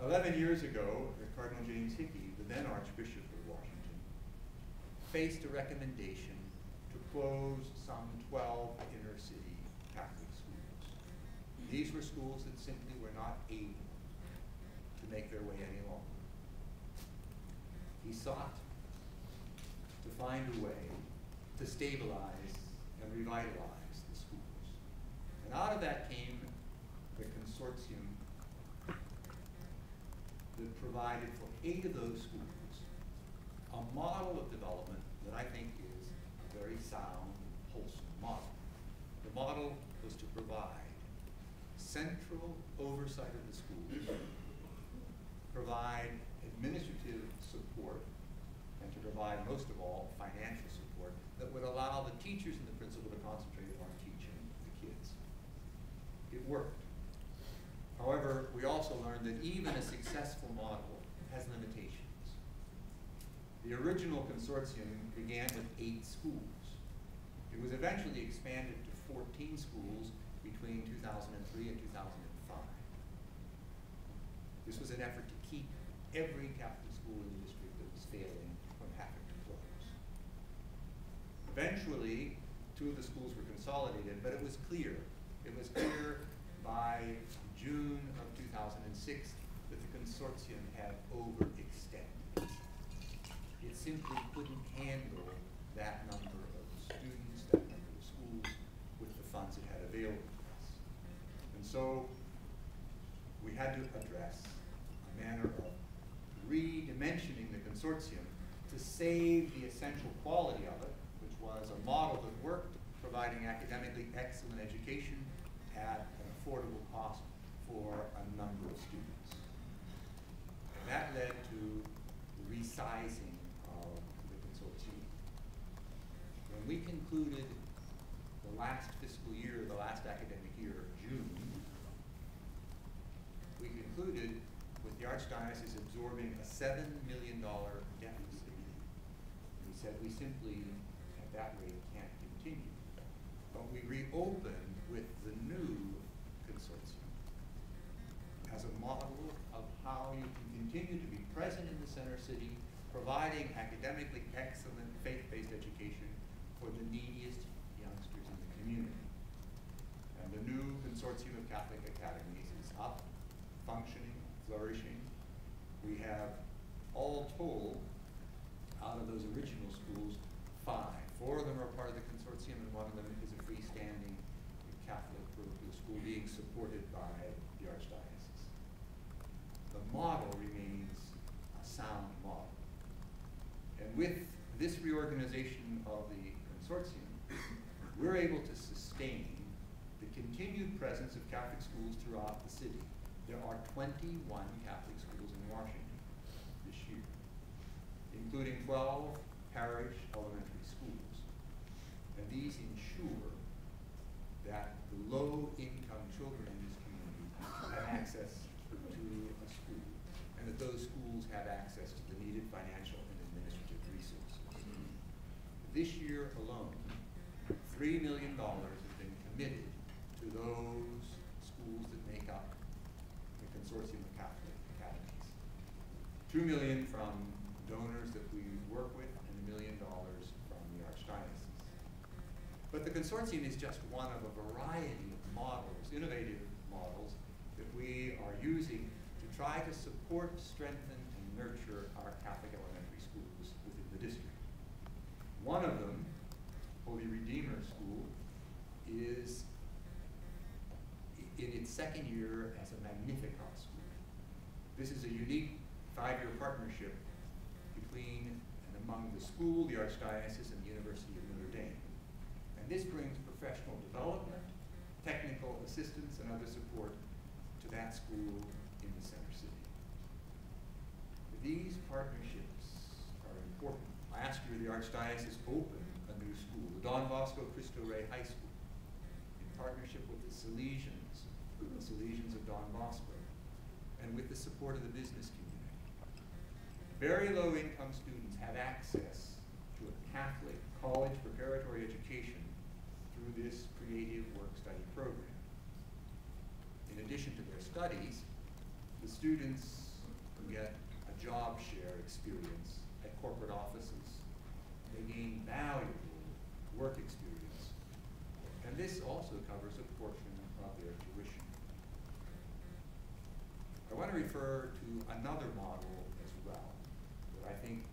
11 years ago, Cardinal James Hickey, the then Archbishop of Washington, faced a recommendation to close some 12 inner-city Catholic schools. These were schools that simply were not able to make their way any longer. He sought to find a way to stabilize and revitalize the schools. And out of that came the consortium that provided for 8 of those schools a model of development that I think is a very sound, wholesome model. The model was to provide central oversight of the schools, provide administrative support, and to provide, most of all, financial support that would allow the teachers and the principal to concentrate on teaching the kids. It worked. However, we also learned that even a successful model has limitations. The original consortium began with 8 schools. It was eventually expanded to 14 schools between 2003 and 2005. This was an effort to keep every Catholic school in the district that was failing from having to close. Eventually, 2 of the schools were consolidated, but it was clear. It was clear by June of 2006 that the consortium had overextended. It simply couldn't handle that number of students, that number of schools, with the funds it had available to us. And so we had to address a manner of redimensioning the consortium to save the essential quality of it, which was a model that worked, providing academically excellent education at an affordable cost for a number of students. And that led to the resizing of the consortium. When we concluded the last fiscal year, the last academic year, June, we concluded with the Archdiocese absorbing a $7 million deficit. We said we simply, at that rate, can't continue. But we reopened with the new consortium as a model of how you can continue to be present in the center city, providing academically excellent faith-based education for the neediest youngsters in the community. And the new consortium of Catholic academies is up, functioning, flourishing. We have, all told, out of those original schools, 5. 4 of them are part of the consortium, and 1 of them is a freestanding Catholic parochial school being supported by the Archdiocese. The model remains a sound model. And with this reorganization of the consortium, we're able to sustain the continued presence of Catholic schools throughout the city. There are 21 Catholic schools in Washington this year, including 12 parish elementary schools. And these ensure that the low-income children in this community have access to a school, and that those schools have access to the needed financial and administrative resources. This year alone, $3 million has been committed to those schools that make up the consortium of Catholic academies. $2 million from donors that we work with, and $1 million from the Archdiocese. But the consortium is just one of a variety of models, innovative models, that we are using to try to support, strengthen, and nurture our Catholic elementary schools within the district. One of them, Holy Redeemer School, is in its 2nd year as a Magnificat school. This is a unique 5-year partnership between and among the school, the Archdiocese, and the University of Notre Dame. And this brings professional development, technical assistance, and other support to that school in the center city. These partnerships are important. Last year, the Archdiocese opened a new school, the Don Bosco Cristo Rey High School, in partnership with the Salesians of Don Bosco, and with the support of the business community. Very low-income students have access to a Catholic college preparatory education through this creative work-study program. In addition to their studies, the students get a job share experience at corporate offices. They gain valuable work experience. And this also covers a portion of their tuition. I want to refer to another model as well that I think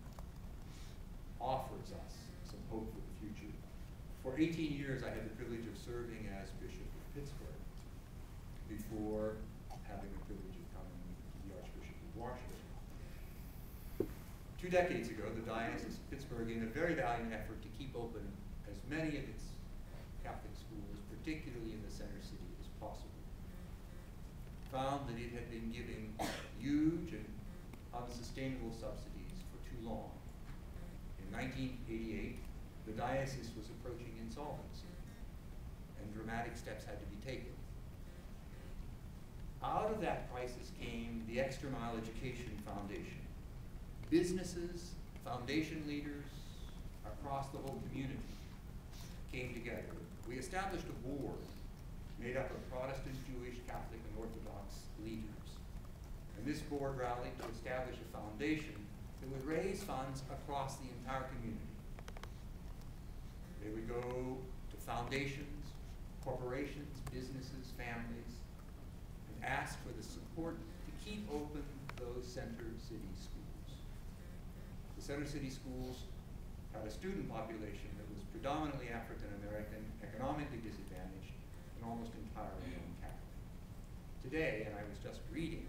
offers us some hope for the future. For 18 years, I had the privilege of serving as Bishop of Pittsburgh before having the privilege of coming to the Archbishop of Washington. 2 decades ago, the Diocese of Pittsburgh, in a very valiant effort to keep open as many of its Catholic schools, particularly in the center city, as possible, found that it had been giving huge and unsustainable subsidies for too long. In 1988, the diocese was approaching insolvency, and dramatic steps had to be taken. Out of that crisis came the Extra Mile Education Foundation. Businesses, foundation leaders across the whole community came together. We established a board made up of Protestant, Jewish, Catholic, and Orthodox leaders. And this board rallied to establish a foundation that would raise funds across the entire community. They would go to foundations, corporations, businesses, families, and ask for the support to keep open those center city schools. The center city schools had a student population that was predominantly African American, economically disadvantaged, and almost entirely non-Catholic. Today, and I was just reading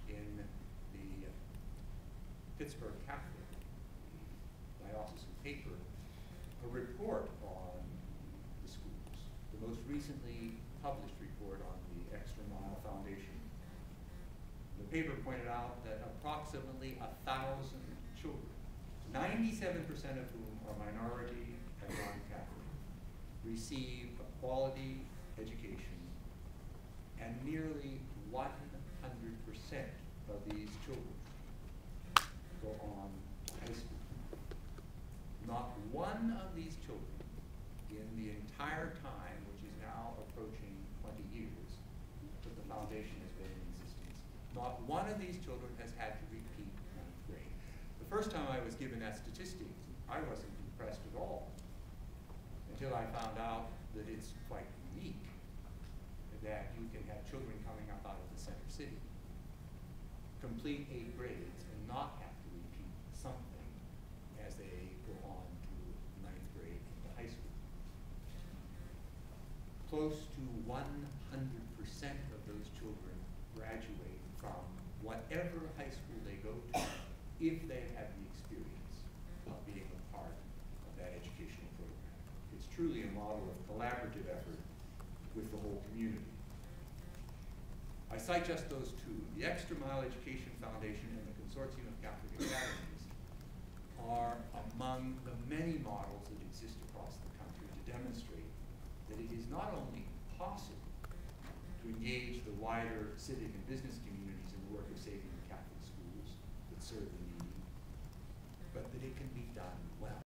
in the Pittsburgh Catholic, the diocesan paper, a report on the schools, the most recently published report on the Extra Mile Foundation. The paper pointed out that approximately 1,000 children, 97% of whom are minority and non-Catholic, receive a quality education, and nearly 100% of these children go on to high school. Not one of these children in the entire time, which is now approaching 20 years, that the foundation has been in existence, not one of these children has had to repeat 9th grade. The first time I was given that statistic, I wasn't impressed at all, until I found out that it's quite unique that you can have children coming up out of the center city, complete 8 grades, and not have to repeat something as they go on to 9th grade into high school. Close to 100% of those children graduate from whatever high school they go to if they have the experience of being a part of that educational program. It's truly a model of collaborative effort with the whole community. I cite just those two. The Extra Mile Education Foundation and the Consortium of Catholic Academies are among the many models that exist across the country to demonstrate that it is not only possible to engage the wider civic and business communities in the work of saving the Catholic schools that serve the needy, but that it can be done well.